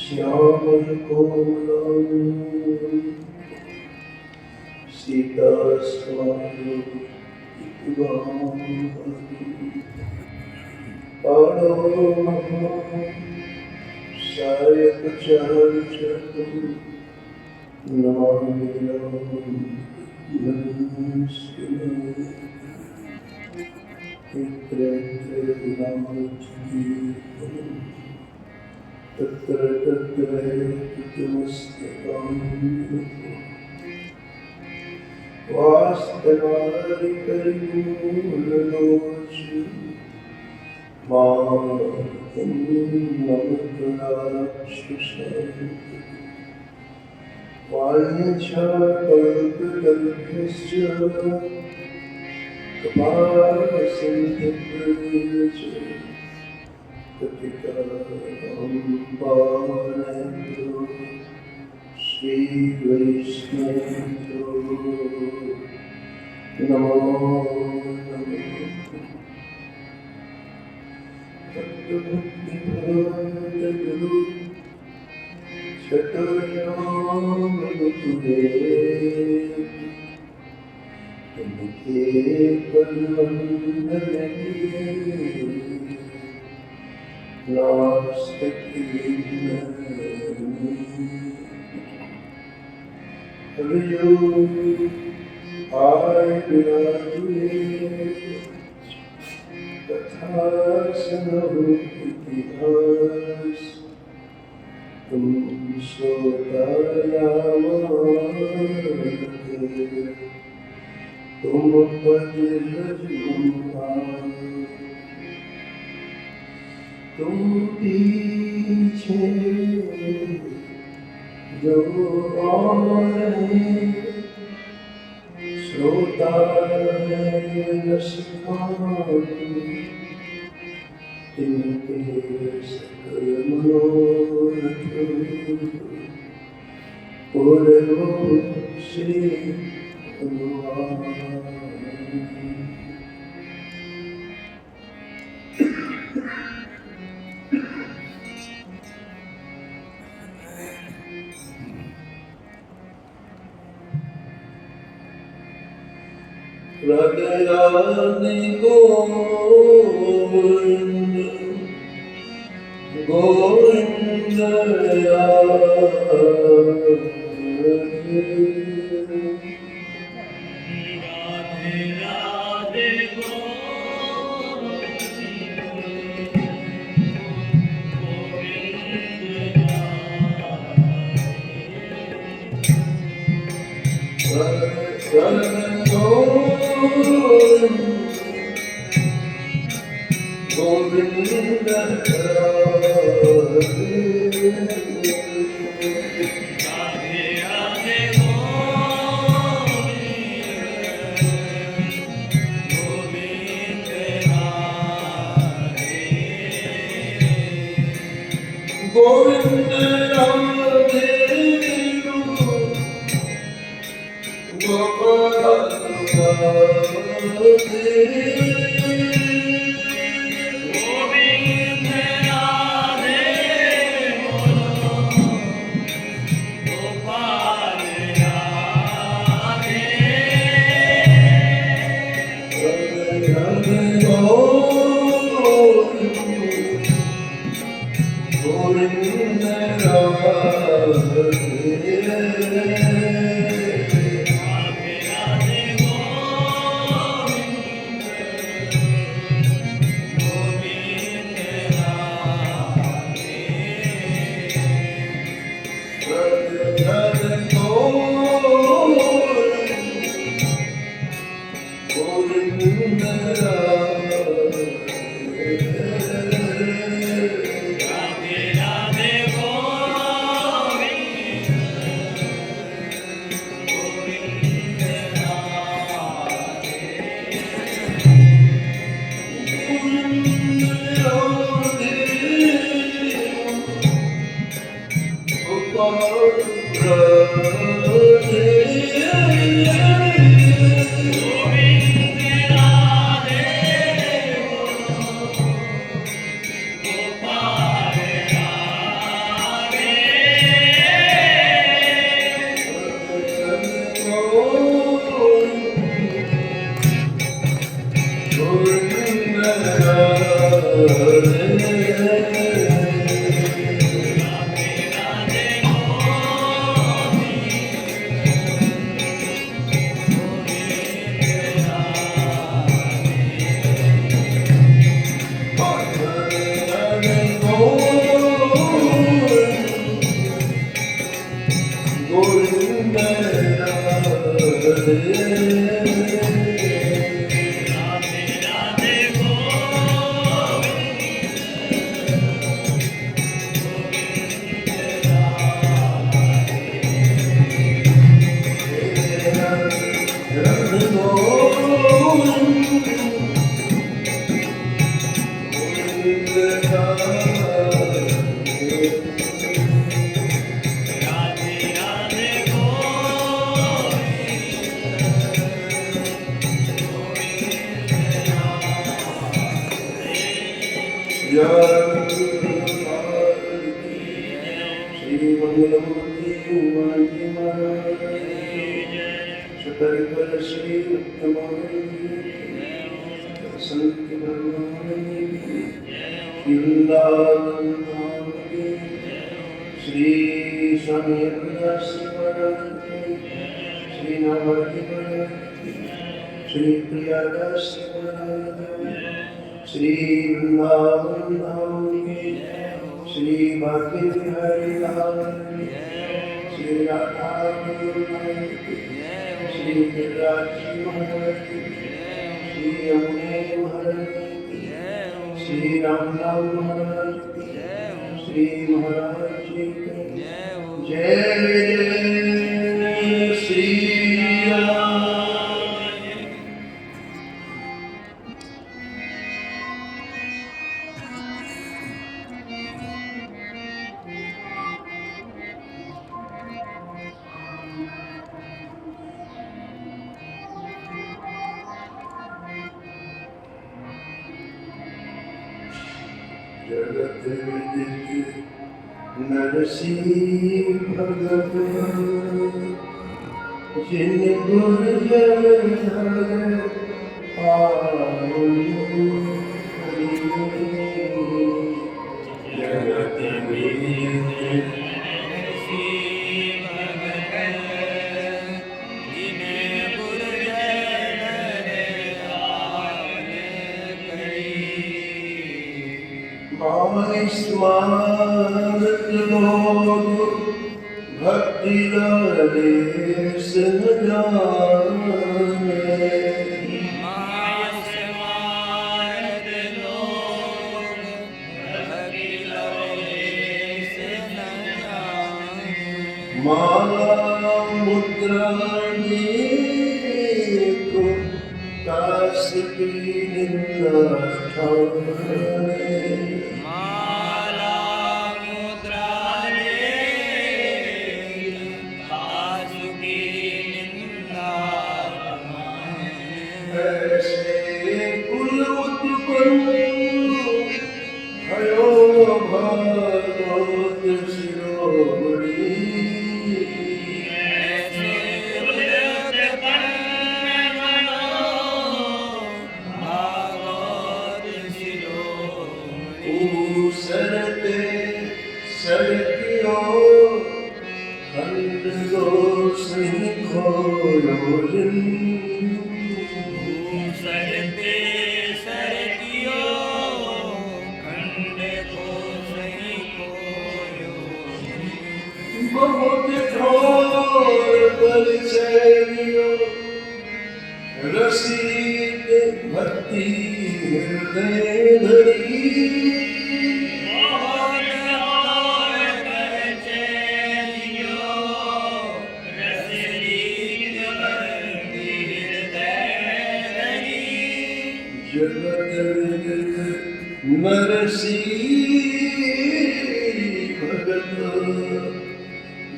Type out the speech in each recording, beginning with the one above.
श्यामल कोमल सीता स्वामी पाड़ो शायद चर्चतु तत्र तत्र वास्तवारि परिपूर्णदोष मां नमः वाञ्छाकल्पतरुभ्यश्च कृपासिन्धुभ्यश्च पतितानां श्रीवैष्णवेभ्यो नमो नमः। भक्तभक्तिभावगुरु शतनामनुपुरे तुमके पदवन्दने हरियो आय विराजुले कथा सुनो इतिहास तुम सोतायामानते तुम पतिलजुमा तुम पीछे जो और श्रोता इनके सकल मनोरथ पूर्ण श्री हनुमान। राधे राधे गोविंद गोविंद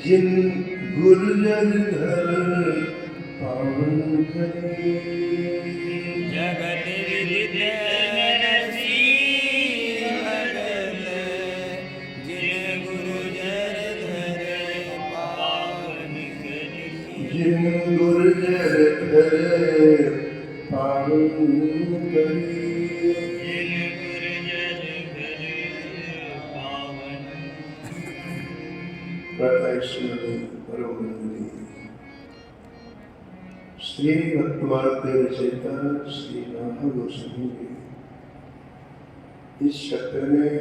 जिन गुर्जर घर पावन करे। जगत विदित नरसी भगत जिन गुरुजर धर पावन करे। जिन गुर्जर घर पावन करे। श्री भक्तमार्ग के रचयिता श्री राधा गोस्वामी के इस क्षेत्र में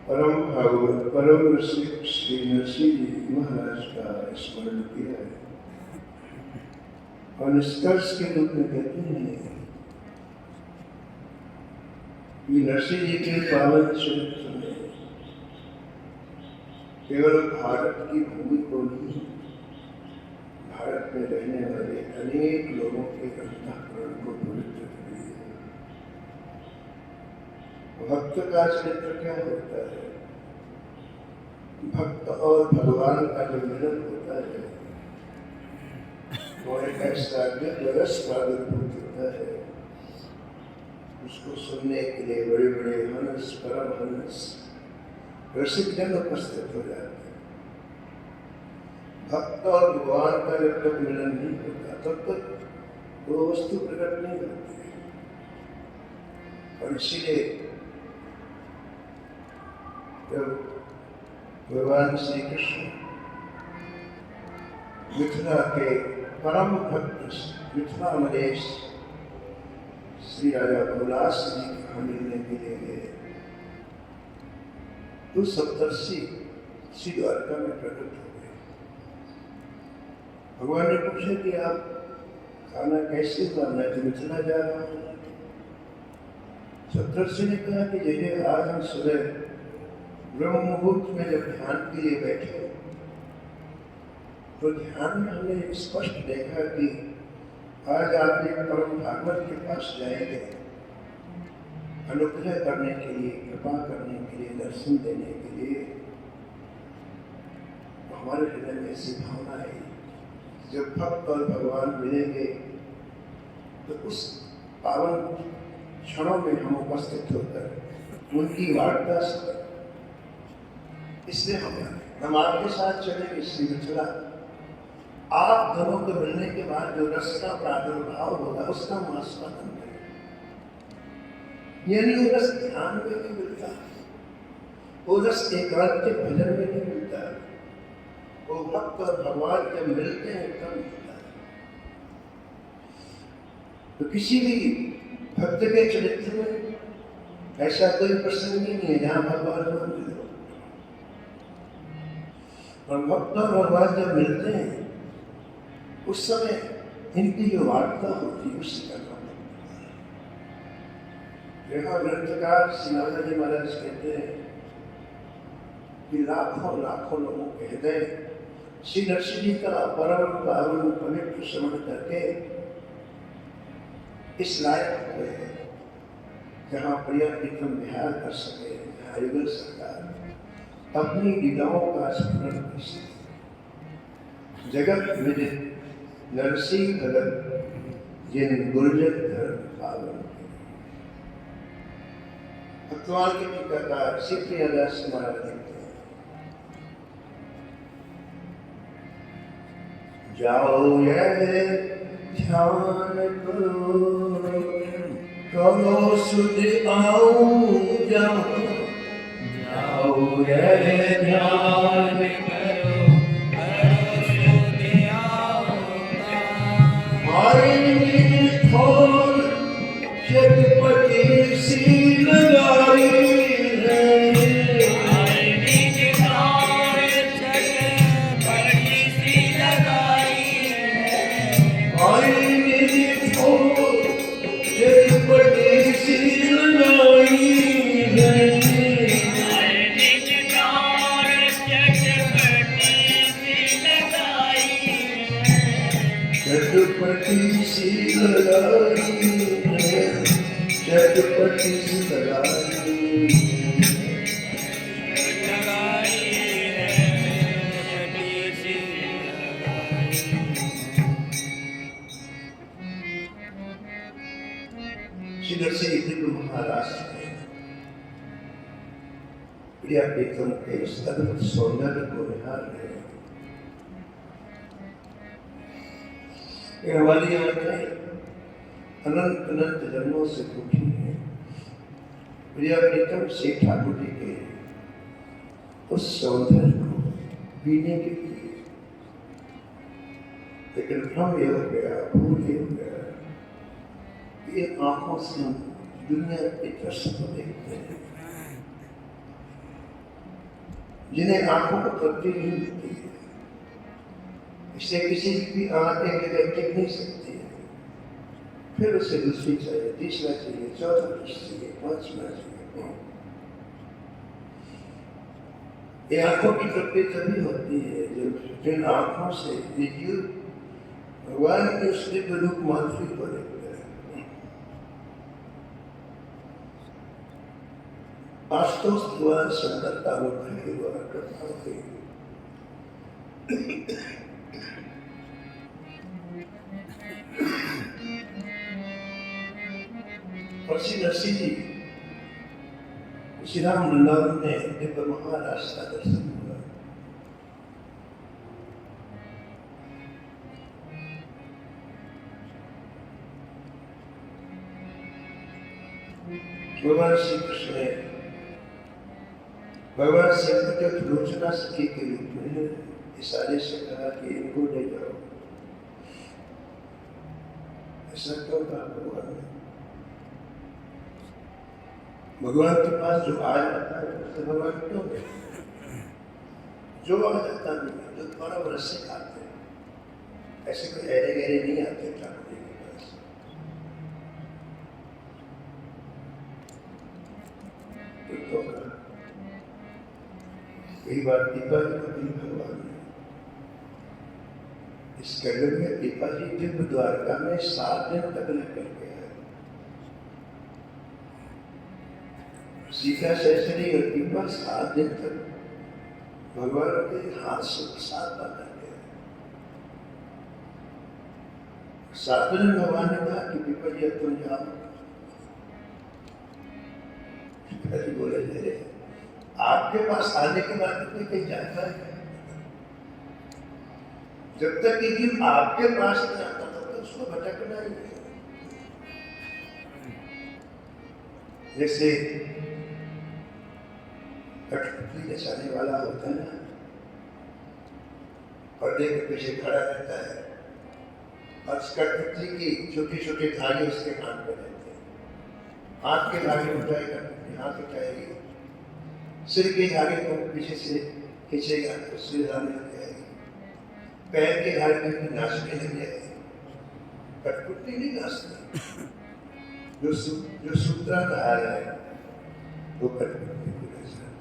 परम भागवत परम रसिक श्री नरसिंह जी महाराज का स्मरण किया है और निष्कर्ष के रूप में कहते हैं कि नरसिंह जी के पावन चरित्र में केवल भारत की भूमि को नहीं, भारत में रहने वाले अनेक लोगों के अंतःकरण को पवित्र कर दिया। भक्त का चरित्र क्या होता है? भक्त और भगवान का जो मिलन होता है वो एक ऐसा दिव्यरस प्रादुर्भूत होता है, उसको सुनने के लिए बड़े बड़े हंस परम हंस रसिक जन उपस्थित हो जाते हैं। भक्त और भगवान का जब तक मिलन नहीं होता तब तक वो वस्तु प्रकट नहीं होती है। और इसीलिए जब भगवान श्री कृष्ण मिथिला के परम भक्त मिथिला मलेश श्री राजा भोलास जी को मिलने के लिए गए तो सप्तर्षि श्री द्वारका में प्रकट हो गए। भगवान ने पूछा कि आप खाना कैसे हुआ? मैं तो मिथिला जा रहा हूँ। सप्तर्षि ने कहा कि जैसे आज हम सुबह ब्रह्म मुहूर्त में जब ध्यान के लिए बैठे तो ध्यान में हमने स्पष्ट देखा कि आज आप एक परम भागवत के पास जाएंगे अनुग्रह करने के लिए, कृपा करने के लिए, दर्शन देने के लिए। तो हमारे हृदय में ऐसी भावना है जब भक्त और भगवान मिलेंगे तो उस पावन क्षणों में हम उपस्थित होकर उनकी वार्ता से, इसलिए हम आपके साथ चलेंगे श्री मिथिला। आप दोनों को मिलने के बाद जो रस का प्रादुर्भाव होगा उसका हम आस्वादन करें। यानी वो रस ध्यान में नहीं मिलता, वो रस एकांत के भजन में नहीं मिलता, वो भक्त और भगवान जब मिलते हैं तब मिलता है। तो किसी भी भक्त के चरित्र में ऐसा कोई प्रसंग ही नहीं है जहां भगवान को मिले। और भक्त और भगवान जब मिलते हैं उस समय इनकी जो वार्ता होती है उससे करना पड़ता है। यहाँ ग्रंथकार श्री नारद जी महाराज कहते हैं कि लाखों लाखों लोगों के हृदय श्री नरसिंह जी का परम पावन पवित्र श्रवण करके इस लायक हुए हैं जहाँ प्रिय प्रीतम विहार कर सके, जहाँ युगल सरकार अपनी लीलाओं का स्मरण कर सके। जगत विदित नरसिंह भगत जिन गुर्जर धर्म पावन। भक्तवान के टीकाकार श्री प्रियदास महाराज लिखते हैं, जाओ यह ध्यान करो करो सुध आऊं जहाँ। जाओ यह ध्यान करो करो सुध आऊं थोर चटपटी सी लगाई चटपटी सी लगाई है, चटपटी सी लगाई है। महाराष्ट्र में प्रिया प्रीतम के इस अद्भुत सौंदर्य को निहार रहे हैं। हमारी आंखें अनंत अनंत जन्मों से भूखी है प्रिया प्रीतम से ठाकुर जी के उस सौंदर्य को पीने के लिए, लेकिन भ्रम ये हो गया, भूल ये हो गया कि इन आंखों से हम दुनिया के दृश्य को देखते हैं जिन्हें आंखों को तृप्ति नहीं मिलती है। इससे किसी की भी आंख एक जगह टिक नहीं सकती है, फिर उसे दूसरी चाहिए, तीसरा चाहिए, चौथा चाहिए, पांचवा चाहिए। ये आंखों की तृप्ति तभी होती है जब जिन आंखों से ये जीव भगवान के उसके रूप माधुरी को देखते हैं। वास्तव भगवान सुंदरता में भरे हुआ करता है। और श्री नरसिंह जी श्री राम वृंदावन में दिव्य महाराष्ट्र दर्शन हुआ। भगवान श्री कृष्ण ने भगवान शंकर के रोचना सखी के रूप में इशारे से कहा कि इनको ले जाओ। ऐसा क्यों कहा भगवान ने? भगवान के पास जो आ जाता है उससे भगवान क्यों नहीं? जो आ जाता नहीं, जो तुम्हारा वर्ष से खाते हैं, ऐसे कोई ऐरे गहरे नहीं आते ठाकुर जी के पास। तो यही बात दीपा जी को दी भगवान ने। इस कलयुग में दीपा जी दिव्य द्वारका में 7 दिन तक रह करके आए। सीता सहसरी और दीपा 7 दिन तक भगवान के हाथ से साथ बांधा गया। 7 दिन भगवान ने कहा कि दीपा जी अब तुम जाओ। पिताजी बोले मेरे आपके पास आने के बाद कोई कहीं जाता है? जब तक ये जीव आपके पास नहीं आता तब तक उसको भटकना ही है। जैसे कठपुतली नचाने वाला होता है ना, पर्दे के पीछे खड़ा रहता है और कठपुतली की छोटी छोटी धागे उसके कान पे रहते हैं। हाथ के धागे उठाएगा, हाथ उठाएगी, सिर के धागे को पीछे से खींचेगा तो सिर धागे लग जाएगी, पैर के धागे में नाचने लग जाएगी। कठपुतली नहीं नाचती, जो सूत्रधार है वो कठपुतली को नाचता है।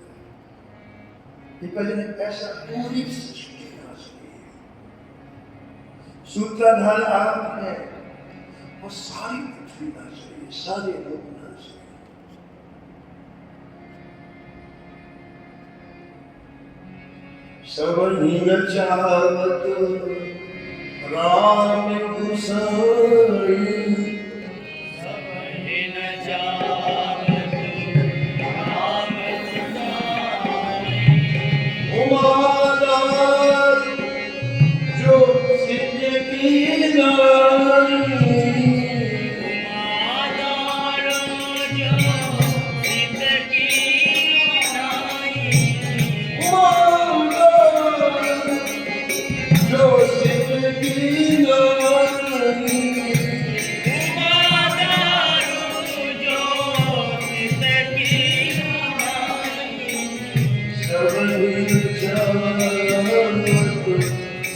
पिताजी ने ऐसा पूरी सृष्टि नाच ली। सूत्रधार आप है, वो सारी पृथ्वी नाच रही है, सारे लोग नाच रहे हैं। सबनी नचावत राम गुसाई, सबनी नचावत राम गुसाई। उमादार जो सिद्ध की नाई, उमादार जो सिद्ध की नाई। जो सिद्ध की नाई,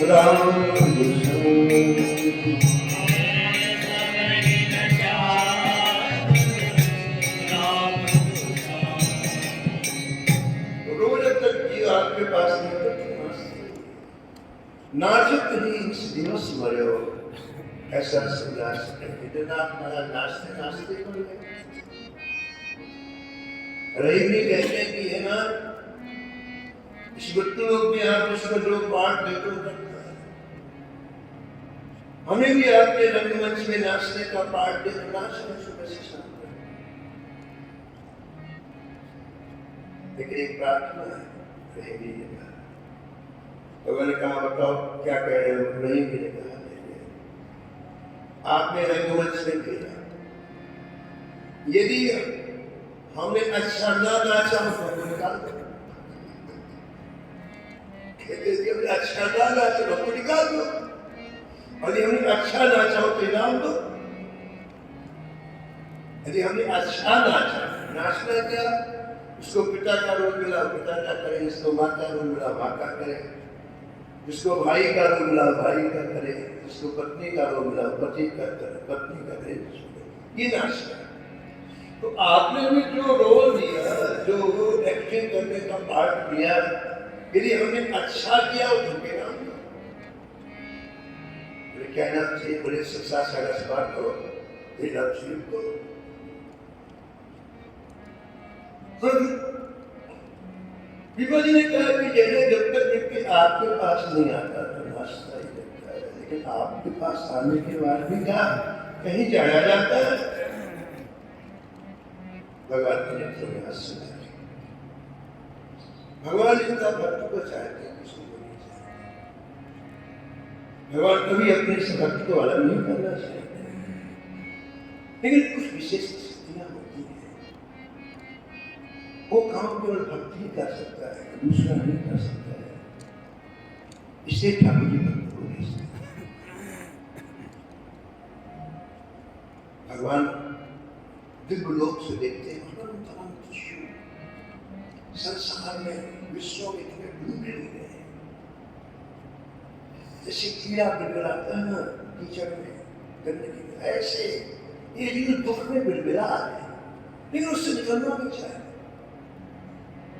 राम रोज तक जीव आपके पास नाचत ही दिवस मरो ऐसा संन्यास इतना हमारा नाचते नाचते को रही भी कहते कि है ना इस मृत्यु लोग में आप इसको जो पाठ देते हो करता है, हमें भी आपके रंगमंच में नाचने का पाठ दे, नाचने सुबह से शाम तक लेकिन एक प्रार्थना है, नहीं मिलेगा। भगवान ने कहा बताओ क्या कह रहे हो, नहीं मिलेगा। आपने रंगमंच से भेजा, यदि हमने अच्छा ना नाचा तो निकाल दो, यदि हमने अच्छा ना नाचा तो निकाल दो, और यदि हमने अच्छा नाचा हो तो इनाम दो। यदि हमने अच्छा नाचा, नाचना क्या, उसको पिता का रोल मिला पिता का करे, जिसको माँ का रोल मिला माँ का करे, जिसको भाई का रोल मिला भाई का करे, जिसको पत्नी का रोल मिला पति का करे, पत्नी का करे, ये नाचना। तो आपने भी जो रोल दिया, जो एक्टिंग करने का पार्ट दिया, यदि हमने अच्छा किया तो के नाम दो। बोले क्या नाम चाहिए, बोले शिक्षा सारा करो, ये नाम चाहिए करो। विभा जी ने कहा कि जैसे जब तक व्यक्ति आपके पास नहीं आता तो नाश्ता ही लगता है, लेकिन आपके पास आने के बाद भी क्या कहीं जाया जाता है। भगवान के नेत्रों में आंसू आ गए। भगवान जितना भक्त को चाहते हैं किसी को नहीं चाहते। भगवान कभी अपने से भक्त को अलग नहीं करना चाहते, लेकिन कुछ विशेष स्थितियां होती हैं, वो काम केवल भक्त ही कर सकता है, दूसरा नहीं कर सकता है। इससे ठाकुर जी भक्त को भेजते हैं। भगवान दिव्य लोक से देखते हैं, संसार में विश्व में इतने डूबे हुए हैं, जैसे कीड़ा बिलबिलाता है ना कीचड़ में, गंदगी में, ऐसे ये जीव दुख में बिलबिला रहे हैं, लेकिन उससे निकलना भी चाहे।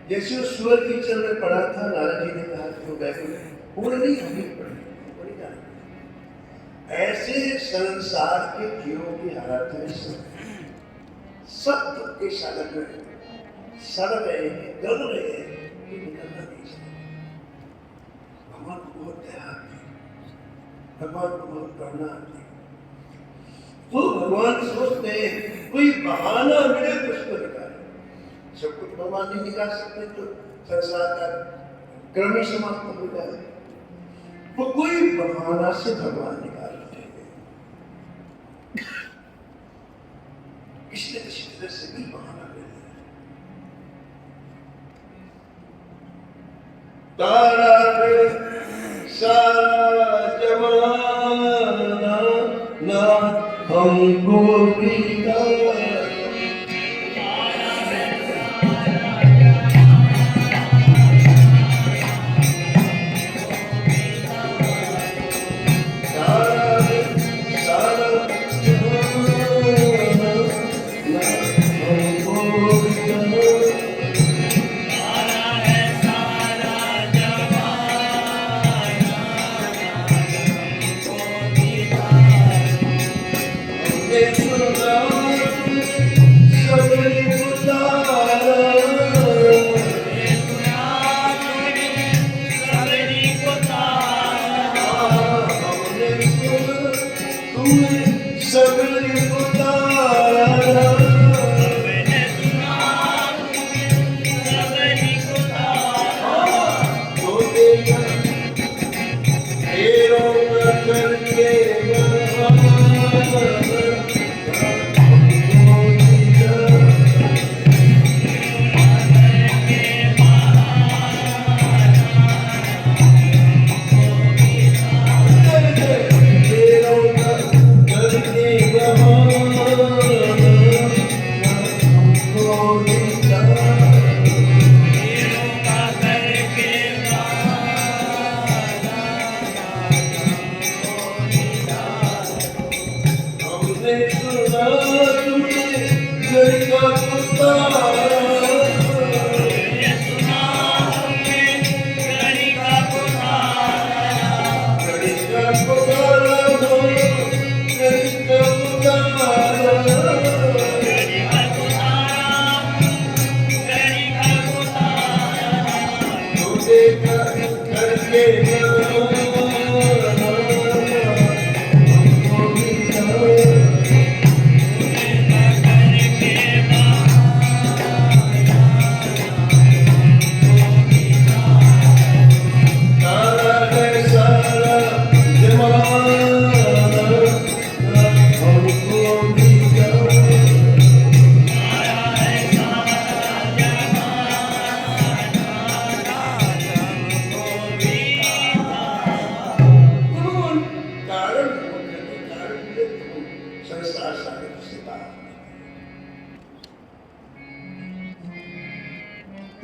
जैसे वो सुअर कीचड़ में पड़ा था, नारद जी ने कहा कि वो बैकुंठ पूरे नहीं होगी पड़ी जाए। ऐसे संसार के जीवों की हालत है, सब दुख के सागर में सड़ रहे हैं, गल रहे हैं, ये निकलना नहीं चाहिए। भगवान को बहुत दया आती, भगवान को बहुत करुणा आती। तो भगवान सोचते हैं कोई बहाना मिले तो उसको निकाले। सब कुछ भगवान नहीं निकाल सकते तो संसार का क्रम ही समाप्त हो जाए, तो कोई बहाना से भगवान निकालते हैं, किसी न किसी तरह से भी बहाना। तारा सारा जमाना ना हमको पीता,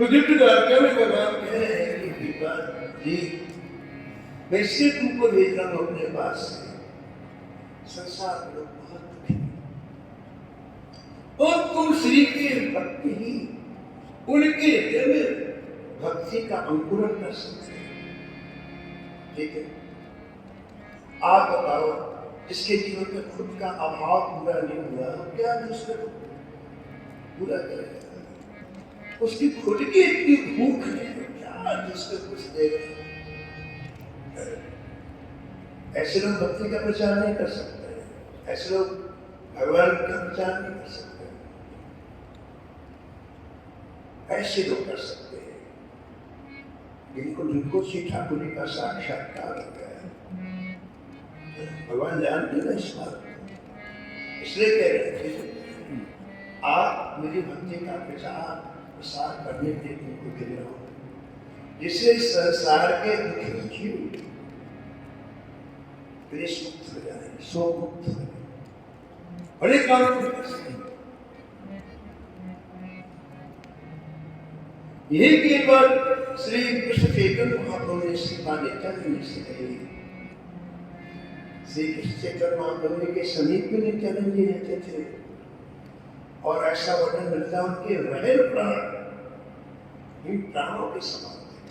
तो दिव्य द्वारका में भगवान कह रहे हैं कि कृपा जी मैं इसलिए तुमको भेज रहा हूं अपने पास से, संसार में लोग बहुत दुखी और तुम श्री के भक्त ही उनके हृदय में भक्ति का अंकुरण कर सकते हैं। ठीक है, आप बताओ जिसके जीवन में खुद का अभाव पूरा नहीं हुआ क्या दूसरे को पूरा करेगा? उसकी खुद की इतनी भूख है क्या दूसरे कुछ देगा? ऐसे लोग भक्ति का प्रचार नहीं कर सकते, ऐसे लोग भगवान का प्रचार नहीं कर सकते। ऐसे लोग कर सकते हैं जिनको श्री ठाकुर जी का साक्षात्कार हो गया। भगवान जानते ना इस बात को, इसलिए कह रहे थे आप मेरी भक्ति का प्रसार करने के लिए तुमको दे रहा हूं, जिससे संसार के दुखी जीव क्लेश मुक्त हो जाए, शोक मुक्त हो जाए, बड़े काम कर सकते। यही की बात श्री कृष्ण चैतन्य महाप्रभु ने श्रीमान नित्यानंद से कही। श्री कृष्ण चैतन्य महाप्रभु के समीप में नित्यानंद जी रहते थे और ऐसा वर्णन मिलता है उनके रहन प्राण इन प्राणों के समान थे।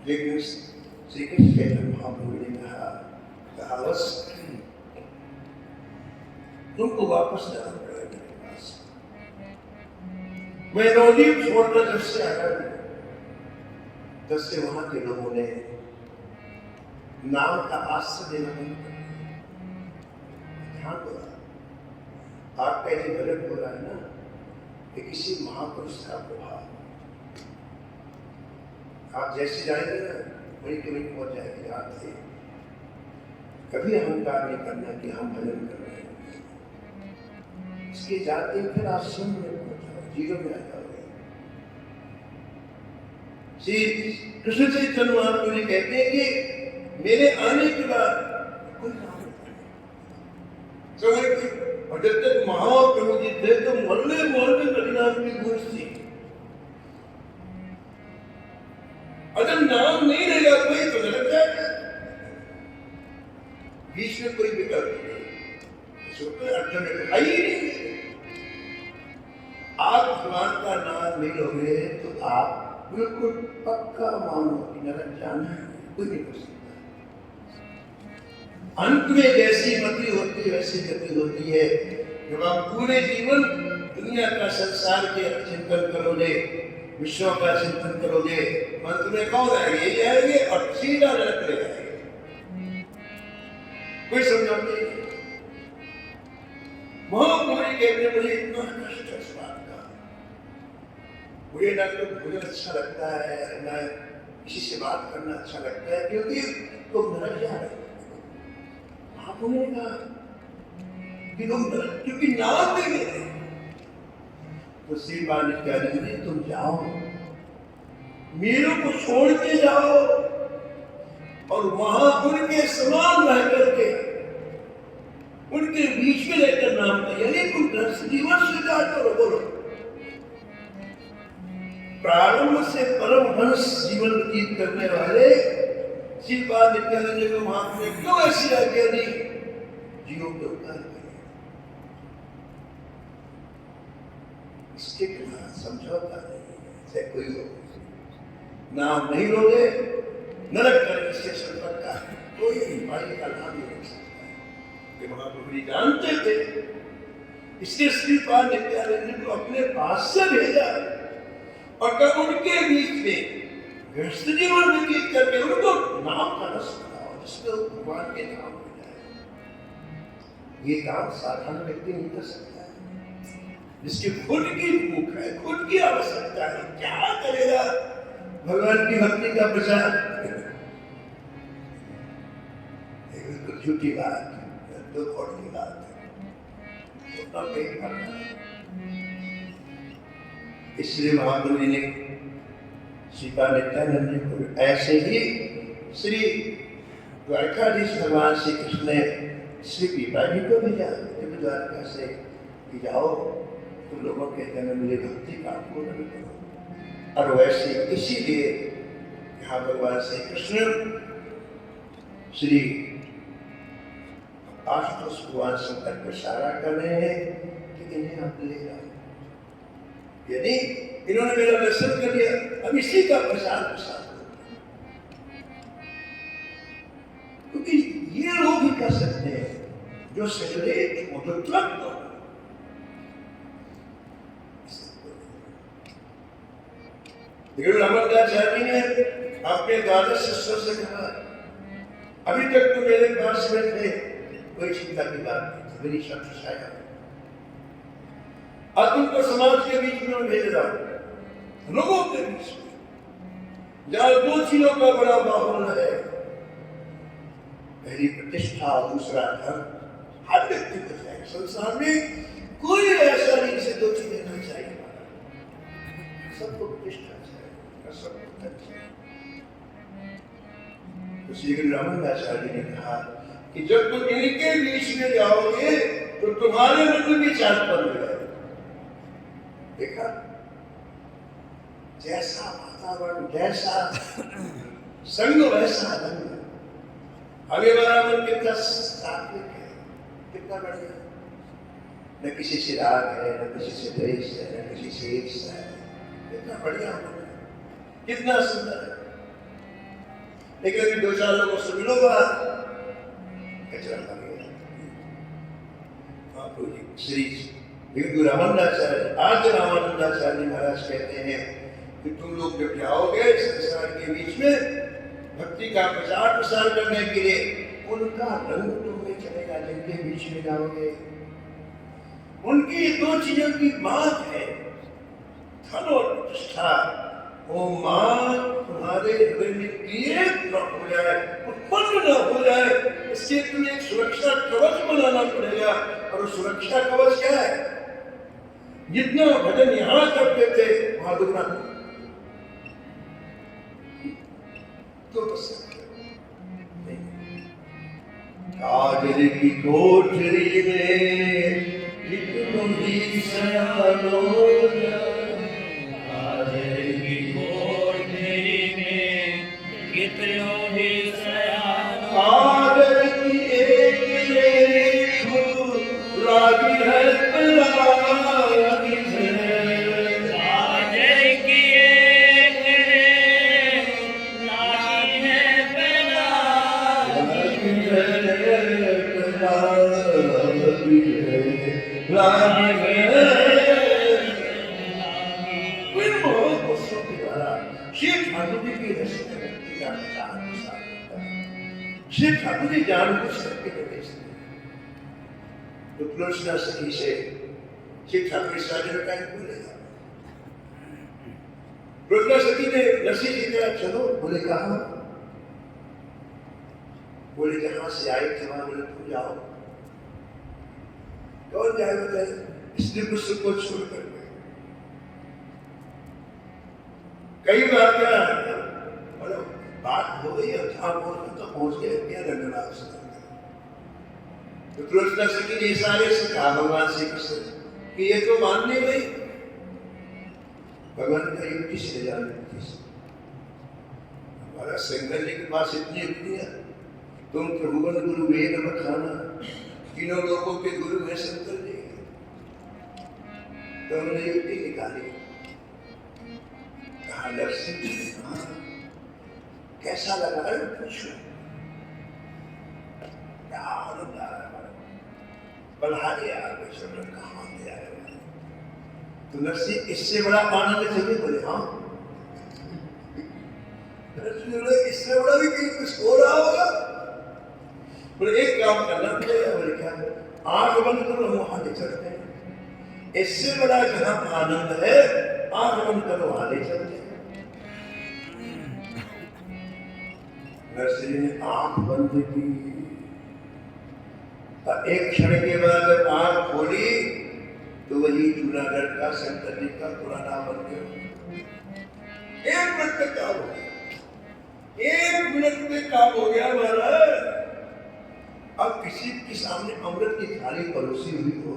लेकिन श्री कृष्ण चैतन्य महाप्रभु ने कहा बस तुमको वापस जाना पड़ेगा मेरे पास। मैं नवदीप छोड़कर जब से आया तब से वहां के लोगों ने नाम का आश्रय देना बंद कर दिया। ध्यान बोला आपका यदि गलत हो रहा है ना कि किसी महापुरुष का प्रभाव आप जैसे जाएंगे ना वही के वही पहुंच जाएंगे। आप थे कभी अहंकार नहीं करना कि हम भजन कर रहे हैं, इसके जाते फिर आप शून्य में पहुंच जाओ, जीरो में आ जाओगे। श्री कृष्ण चैतन्य महाप्रभु जी कहते हैं कि मेरे आने के बाद कोई नाम नहीं, और जब तक महाप्रभु जी थे तो मोहल्ले मोहल्ले हरिनाम की गूंज थी। अगर नाम नहीं रहेगा कोई तो लग जाएगा, बीच में कोई विकल्प नहीं, अर्थ में आई नहीं। आप भगवान का नाम नहीं लोगे तो आप बिल्कुल पक्का मानो कि नरक जाना है, कोई नहीं कर सकता। अंत में जैसी मति होती है वैसी गति होती है। जब आप पूरे जीवन दुनिया का संसार के चिंतन करोगे, विश्व का चिंतन करोगे, अंत में कौन आएंगे? ये आएंगे और सीधा नरक ले जाएंगे। कोई समझाते नहीं। महापुरी कहते मुझे इतना कष्ट है इस बात का, मुझे ना तो भोजन अच्छा लगता है ना किसी से बात करना अच्छा लगता है, क्योंकि तुम नरक जा रहे हो। महापुरी ने कहा कि तुम नरक क्योंकि नाम भी मिले तो श्री बाल नित्यानंद जी तुम जाओ, मेरे को छोड़ के जाओ और वहां उनके समान रह करके उनके बीच में रहकर नाम का, यानी तुम जीवन स्वीकार करो। बोलो प्रारंभ से परमहंस जीवन व्यतीत करने वाले श्री बाल नित्यानंद जी को महात्मा ने क्यों ऐसी आज्ञा दी? जीवों के उद्धार करें, इसके बिना समझौता नहीं है। चाहे कोई हो, नाम नहीं लोगे नरक करने से संपर्क है, कोई भाई का नाम नहीं रख सकता है। ये महाप्रभु जी जानते थे, इसलिए श्रीपाद नित्यानंद जी को अपने पास से भेजा और कब उनके बीच में गृहस्थ जीवन व्यतीत करके उनको नाम का रस बनाओ जिसमें भगवान के नाम हो जाए। ये काम साधारण व्यक्ति नहीं कर सकता है, जिसकी खुद की भूख है, खुद की आवश्यकता है, क्या करेगा भगवान की भक्ति का प्रचार? बिल्कुल झूठी बात, दो खोट की बात है, उतना पेट भरना है। इसलिए महाप्रभु जी ने श्रीपाद नित्यानंद जी को ऐसे ही श्री द्वारकाधीश भगवान श्री कृष्ण ने श्री पीपा जी को भेजा द्वारका से कि जाओ तुम लोगों के हृदय में मुझे भक्ति का अंकुरण करो। और वैसे इसीलिए यहाँ भगवान श्री कृष्ण श्री आशुतोष भगवान शंकर को इशारा कर रहे हैं कि इन्हें आप ले जाओ, यानी इन्होंने मेरा दर्शन कर लिया, अब इसी का प्रसार प्रसार करो। क्योंकि ये लोग ही कर सकते हैं जो सेटरेट हो, जो तुरंत हो। रामाचार्य ने अपने द्वादश शिष्यों से कहा, अभी तक तो मेरे पास में थे, कोई चिंता की बात नहीं थी, मेरी शक्ति छाया, और तुमको समाज के बीच में भेज रहा हूं, लोगों के बीच में जहां दो चीजों का बड़ा माहौल है, पहली प्रतिष्ठा और दूसरा धर्म। हर व्यक्ति को चाहिए, संसार में कोई ऐसा नहीं से दो चीजें नहीं चाहिए, सबको प्रतिष्ठा चाहिए, सबको धर्म चाहिए। तो श्री गुरु रामाचार्य ने कहा कि जब तुम इनके बीच में जाओगे तो तुम्हारे मन में विचार पर जाएगा। देखा, जैसा वातावरण, जैसा संग वैसा रंग। अभी हमारा मन कितना सात्विक है, कितना बढ़िया, न किसी से राग है, न किसी से द्वेष है, न किसी से ईर्ष्या है, कितना बढ़िया मन है, कितना सुंदर है। लेकिन अभी दो चार लोगों से मिलोगा, कचरा लगेगा। महाप्रभु जी श्री गुरु रामानंदाचार्य, आज रामानंदाचार्य महाराज कहते हैं कि तुम लोग जब जाओगे संसार के बीच में भक्ति का प्रचार प्रसार करने के लिए, उनका रंग तुम्हें चलेगा जिनके बीच में जाओगे। उनकी दो चीजों की बात है, धन और प्रतिष्ठा। वो मां तुम्हारे हृदय में किए न हो जाए, उत्पन्न न हो जाए, इसके तुम्हें एक सुरक्षा कवच बनाना पड़ेगा। और सुरक्षा कवच क्या है? जितना भजन यहां करते थे वहां दुगना तो काजल की कोठरी में कितनों ही सयानो, काजल की कोठरी में कितनों ही सयानो, काजल की एक रेख लागी है लागी है, काजल की एक रेख लागी है लागी है लागी है। श्री ठाकुर जी जान बुझ करके बेचते तो तुलसीना सखी से श्री ठाकुर साजन का बोलेगा। तुलसीना सखी ने नरसिंह जी कहा चलो, बोले कहा? बोले जहां से आए थे वहां, बोले तुम जाओ। कौन जाए बताए? इसलिए गुस्से को छोड़ कर कई बार क्या बोलो बात हो गई, और जहां पहुंच तो पहुंच गए, क्या रंगना तो तुलसीना सखी ने सारे से कहा भगवान श्री कृष्ण कि ये तो मानने गई। भगवान का युक्ति से जान, युक्ति से हमारा शंकर जी के पास इतनी युक्ति है, तुम प्रभुवन गुरु वेद बखाना, तीनों लोगों के गुरु है शंकर जी। तो हमने युक्ति निकाली, कहा नरसिंह जी ने कहा कैसा लगा है पूछो, क्या आनंद आ रहा है, बढ़ा दिया कहा दिया है। तो नरसिंह इससे बड़ा आनंद चाहिए? बोले हाँ। इससे बड़ा भी कहीं कुछ हो रहा होगा? बोले एक काम करना पड़ेगा। बोले क्या? आंख बंद करो, हम वहां ले चलते हैं। इससे बड़ा जहां आनंद है, आंख बंद करो, वहां ले चलते हैं। नरसिंह ने आंख बंद की, एक क्षण के बाद जब आंख खोली तो वही जूनागढ़ का शंकर जी का पुराना मंदिर। एक मिनट में काम हो गया, एक मिनट में काम हो गया महाराज। अब किसी के सामने अमृत की थाली परोसी हुई हो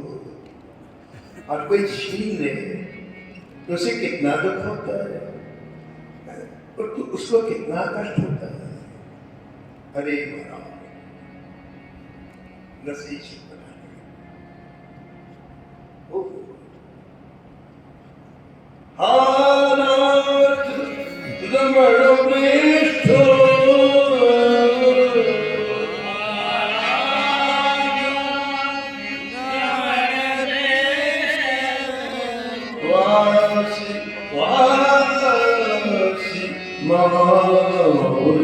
और कोई छीन ले तो उसे कितना दुख होता है। और तो उसको कितना कष्ट होता है। अरे महाराज नसीब हानाथ रमण पृष्ठो वासी वासी महामौल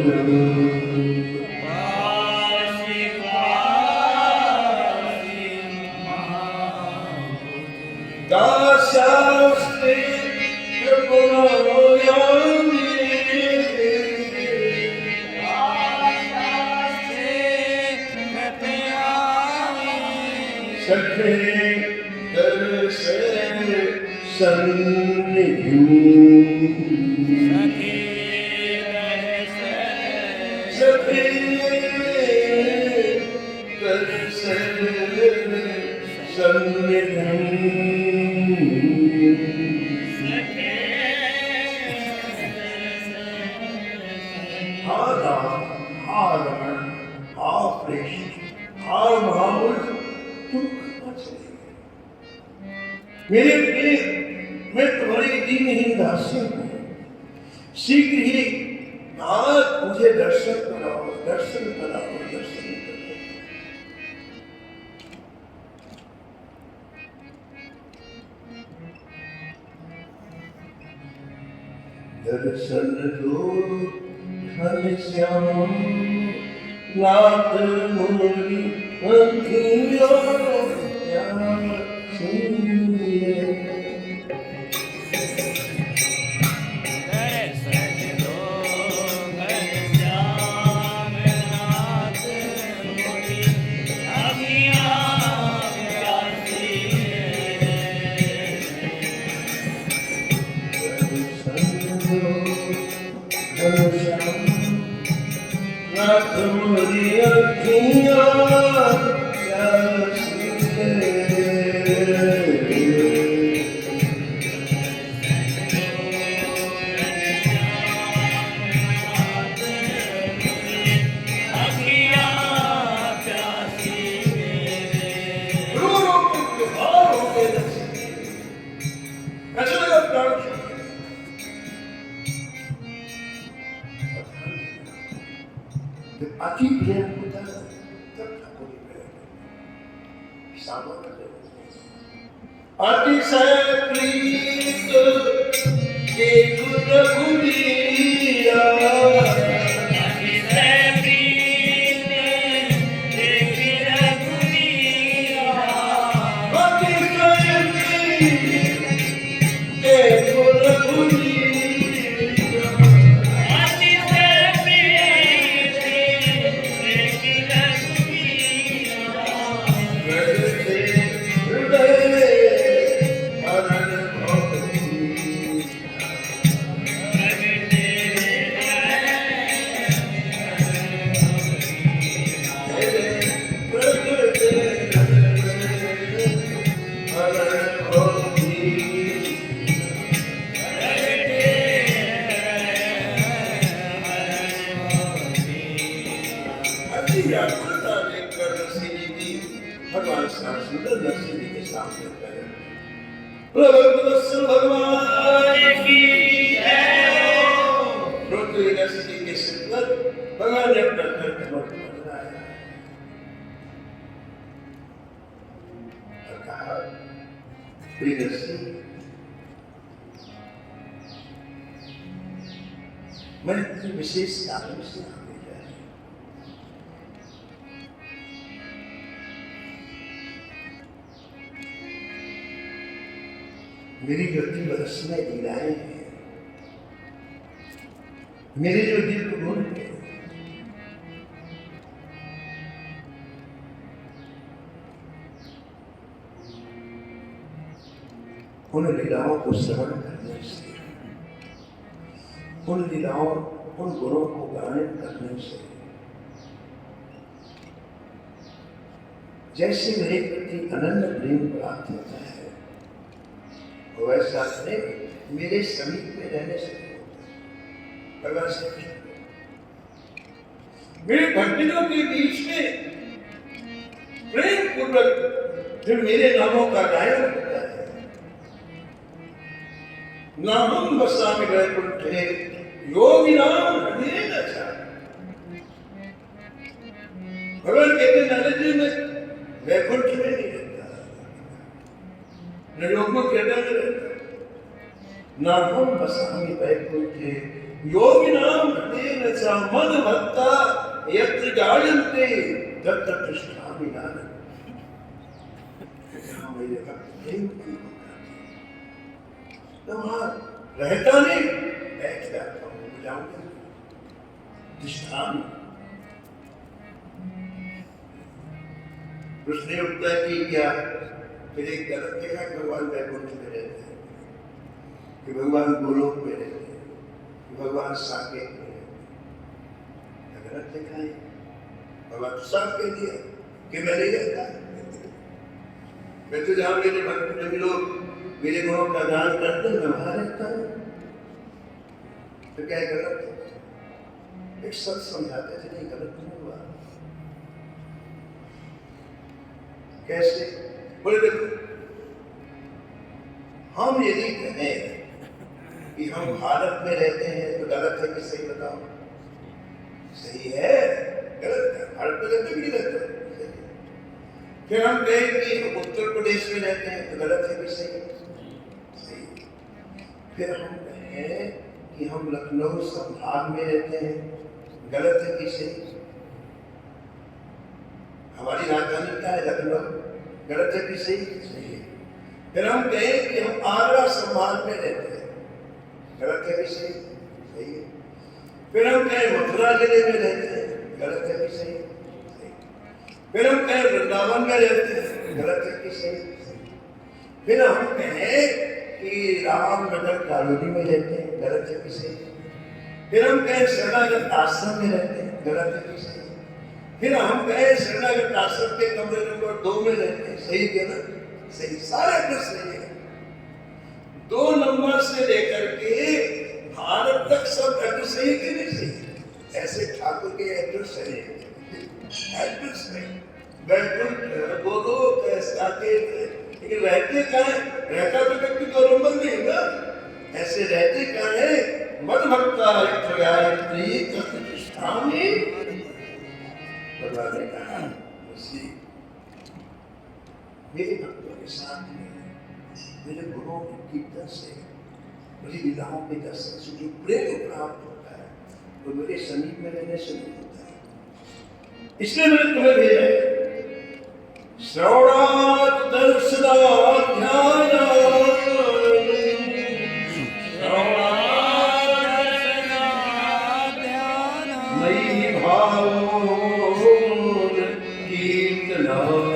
दास्यास्ते सखे दर्शे सन्निधि सखे दर्शे सन्निधि हा राम हा रमण हा कृष्ण हा महामूल तुम कहाँ चले गए? मेरे प्रिय मैं तुम्हारी दीनहीन दासी हूँ। शीघ्र ही नाथ मुझे दर्शन कराओ दर्शन कराओ दर्शन कराओ। दर्शन दो घनश्याम नाथ मुनि अखियों अति प्रेम होता है तब ठाकुर अतिशय प्रीत एक रघुवीरा भगवान श्याम सुंदर नरसिंह जी के सामने भगवान की नरसिंह जी के सिर पर भगवान ने अपना घर कमर बनाया और कहा प्रिय नरसिंह मैं विशेष कारण से मेरी जो दिल रसमें लीलाएं हैं, मेरे जो दिल गुण हैं, उन लीलाओं को श्रवण करने से, उन लीलाओं उन गुणों को गायन करने से जैसे मेरे प्रति अनन्य प्रेम प्राप्त होता है, वैसा प्रेम मेरे समीप में रहने से होता है। भगवान श्री कृष्ण मेरे भक्तों के बीच में प्रेम पूर्वक जो मेरे नामों का गायन होता है, नामम वसामि वैकुंठे योगिनाम हृदयेन च। भगवान कहते हैं नारद जी में वैकुंठ में नहीं रहता, न योग में कहता में रहता, नामम वसामि वैकुंठे योगिनाम हृदयेन च मन भक्ता यत्र जायन्ते तत्र तिष्ठामि नारद। मेरे भक्त प्रेम की तो वहां रहता नहीं, बैठ जाता हूँ, जाऊंगा तिष्ठामि। उसने उत्तर की क्या, फिर एक गलत देखा कि भगवान वैकुंठ में रहते हैं, कि भगवान गोलोक में रहते हैं, कि भगवान साकेत में रहते हैं। गलत देखा है, भगवान साफ कह दिया कि मैं नहीं रहता, मैं तो जहां मेरे भक्त जब लोग मेरे गुणों का दान करते हैं मैं वहां रहता हूं। तो क्या गलत? एक सच समझाते थे, नहीं गलत नहीं हुआ। कैसे? बोले देखो, हम यदि कहें कि हम भारत में रहते हैं तो गलत है कि सही? बताओ, सही है, गलत है? भारत में रहते भी रहते हैं। फिर हम कहें कि हम उत्तर प्रदेश में रहते हैं तो गलत है कि सही? सही। फिर हम कहें कि हम लखनऊ संभाग में रहते हैं, गलत है कि सही? हमारी राजधानी क्या है? लखनऊ, गलत है कि सही? सही है। फिर हम कहें कि हम आगरा संभाग में रहते हैं, गलत है कि सही? सही है। फिर हम कहें मथुरा जिले में रहते हैं, गलत है कि सही? फिर हम कहें वृंदावन में रहते हैं, गलत है कि सही? फिर हम कहें कि रामनगर कॉलोनी में रहते हैं, गलत है कि सही? फिर हम कहें शरणागत आश्रम में रहते हैं, गलत है कि सही? फिर हम कहें शरणागत आश्रम के कमरे नंबर 2 में रहते हैं, सही क्या ना? सही, सारे एड्रेस सही है। 2 नंबर से लेकर के भारत तक सब एड्रेस सही है कि नहीं सही? ऐसे ठाकुर के एड्रेस सही है, एड्रेस नहीं, वैकुंठ गोलोक साकेत, लेकिन रहते कहाँ है? रहता तो व्यक्ति गोलंबर नहीं ना, ऐसे रहते कहाँ है? मद भक्ता यत्र जायन्ते तत्र तिष्ठामि। भगवान ने कहा मेरे भक्तों के साथ में, मेरे गुरुओं के कीर्तन से, मेरी लीलाओं के दर्शन से जो प्रेम प्राप्त होता है वो मेरे समीप में रहने से नहीं होता है। इसलिए मैंने तुम्हें भेजा है। श्रवणात् दर्शनात् ध्यानात्, मयि भावो कीर्तनात्,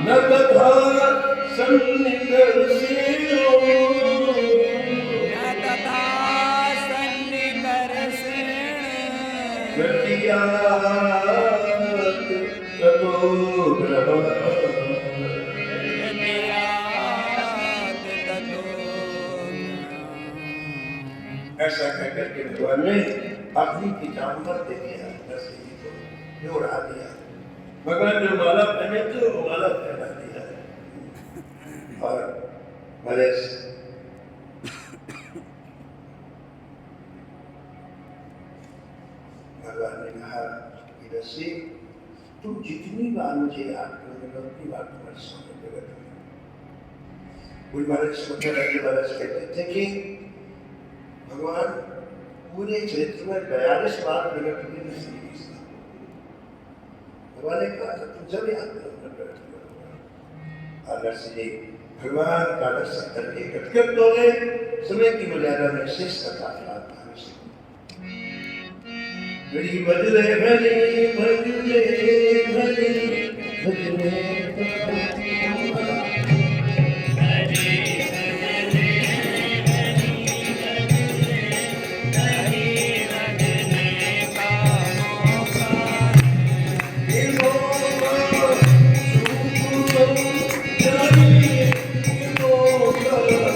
न तथा सन्निकर्षेण, ऐसा कहकर के भगवान ने अपनी पीताम्बर दे दिया, नरसिंह को जो उड़ा दिया। भगवान जो माला पहने थे वो माला पहना दिया और मलेश भगवान ने कहा कि रसी तुम जितनी बार मुझे याद करोगे उतनी बार तुम्हारे सामने प्रकट होगा। कोई महाराज कहते थे कि भगवान पूरे चरित्र में 42 बार प्रकट हुए नहीं। भगवान ने कहा था तुम जब याद करोगे नरसिंह जी भगवान का दर्शन करके गदगद हो गए। समय की मर्यादा में शेष कथा बड़ी बदले भले भजले भले भजले Oh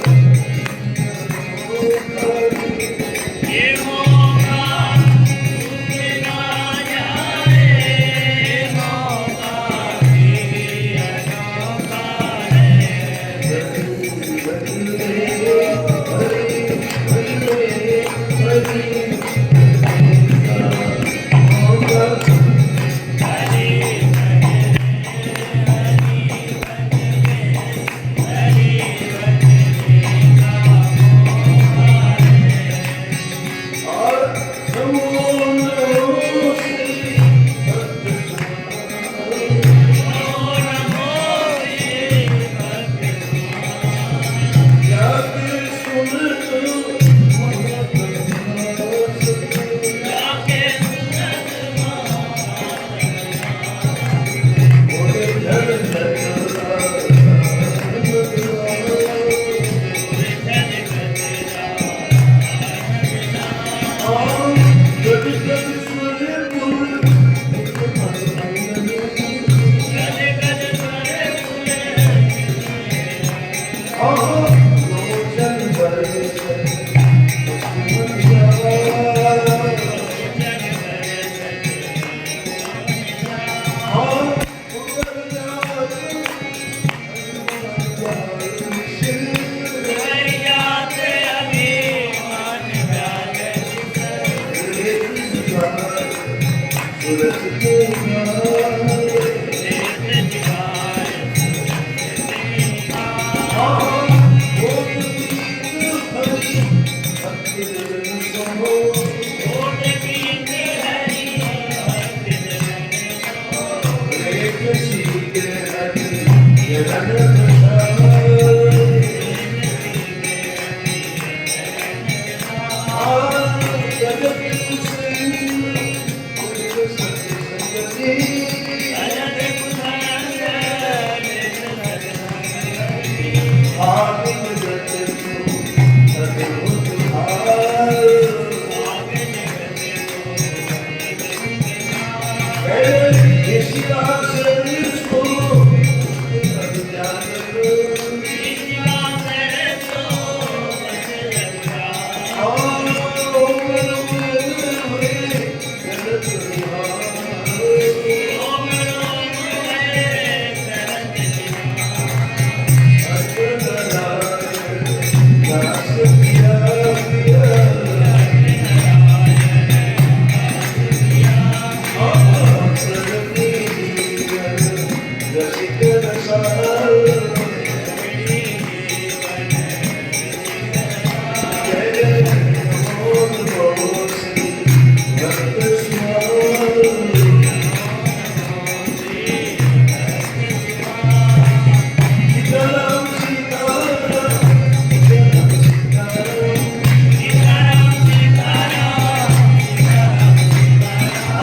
एक नशा